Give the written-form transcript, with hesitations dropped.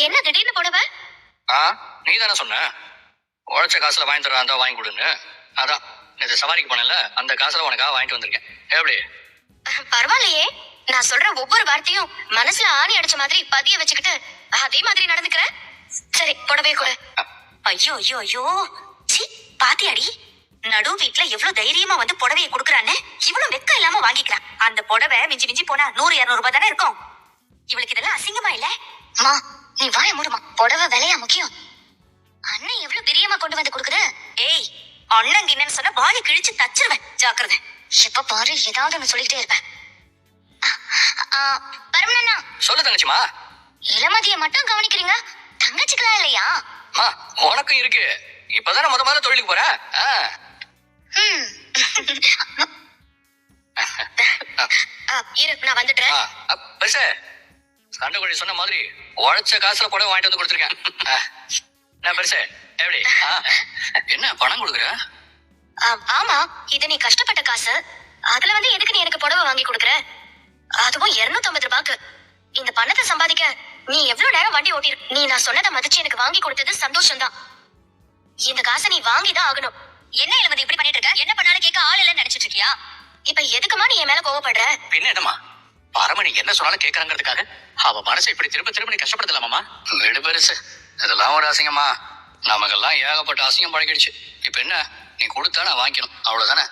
என்ன திடீர்னு புடவை? நீ தானே சொன்ன உழைச்ச காசுல வாங்கி தரா இருந்தா வாங்கி கொடுன்னு. அதான் நேற்று சவாரிக்கு போனல, அந்த காசுல உனக்காக வாங்கிட்டு வந்திருக்கேன். எப்படி? பரவாயில்லையே. நான் சொல்ற ஒவ்வொரு வார்த்தையும் மனசுல ஆணி அடிச்ச மாதிரி பதிய வச்சுக்கிட்டு அதே மாதிரி நடந்துக்கிற. சரி, புடவை கூட. ஐயோ ஐயோ ஐயோ, சி பாத்தியாடி, நடு வீட்டுல எவ்வளவு தைரியமா வந்து புடவையை குடுக்கறான்னு. இவ்வளவு வெக்கம் இல்லாம வாங்கிக்கிறான். அந்த புடவை மிஞ்சி மிஞ்சி போனா 100-200 ரூபாய் தானே இருக்கும். இவளுக்கு இதெல்லாம் அசிங்கமா இல்ல? மா, நீ வாய மூடுமா. புடவை விலையா முக்கியம். அண்ணன் எவ்வளவு பிரியமா கொண்டு வந்து கொடுக்குது. ஏய், அண்ணன் கிண்ணன்னு சொன்னா வாயை கிழிச்சு தச்சிருவேன், ஜாக்கிரதை. எப்ப பாரு ஏதாவது ஒண்ணு சொல்லிக்கிட்டே இருப்பேன். பரமண்ணா. சொல்லு தங்கச்சிமா. இளமதிய மட்டும் கவனிக்கிறீங்க, தங்கச்சிக்கலாம் இல்லையா? உனக்கும் இருக்கு. இப்பதானே முதல்ல தொழிலுக்கு போற. இரு, நான் வந்துட்டேன். பெருசு, சண்டை கோழி சொன்ன மாதிரி உழைச்ச காசுல புடவை வாங்கிட்டு வந்து கொடுத்துருக்கேன். நான் பெருசு எப்படி? என்ன பணம் கொடுக்குற? ஆமா, இது நீ கஷ்டப்பட்ட காசு. அதுல வந்து எதுக்கு நீ எனக்கு புடவை வாங்கி கொடுக்குற? அதுவும் 250 ரூபாய்க்கு. இந்த பணத்தை சம்பாதிக்க நீ எவ்வளவு நேரம் வண்டி ஓட்டிரு. நீ நான் சொன்னதை மதிச்சு எனக்கு வாங்கி கொடுத்தது சந்தோஷம் தான். இந்த காசை நீ வாங்கிதான் ஆகணும். என்ன இளமதி இப்படி பண்ணிட்டு இருக்க? என்ன பண்ணாலும் கேட்க ஆள் இல்லைன்னு நினைச்சிட்டு இருக்கியா? இப்ப எதுக்குமா நீ என் மேல கோவப்படுற? பின்ன என்னமா, பரமணி என்ன சொன்னாலும் கேட்கறாங்கிறதுக்காக அவ மனசை இப்படி திரும்ப திரும்ப நீ கஷ்டப்படுத்தலாமா? விடு பெருசு, இதெல்லாம் ஒரு அசிங்கமா? நமக்கெல்லாம் ஏகப்பட்ட அசிங்கம் பழகிடுச்சு. இப்ப என்ன, நீ கொடுத்தா நான் வாங்கிக்கணும், அவ்வளவுதானே.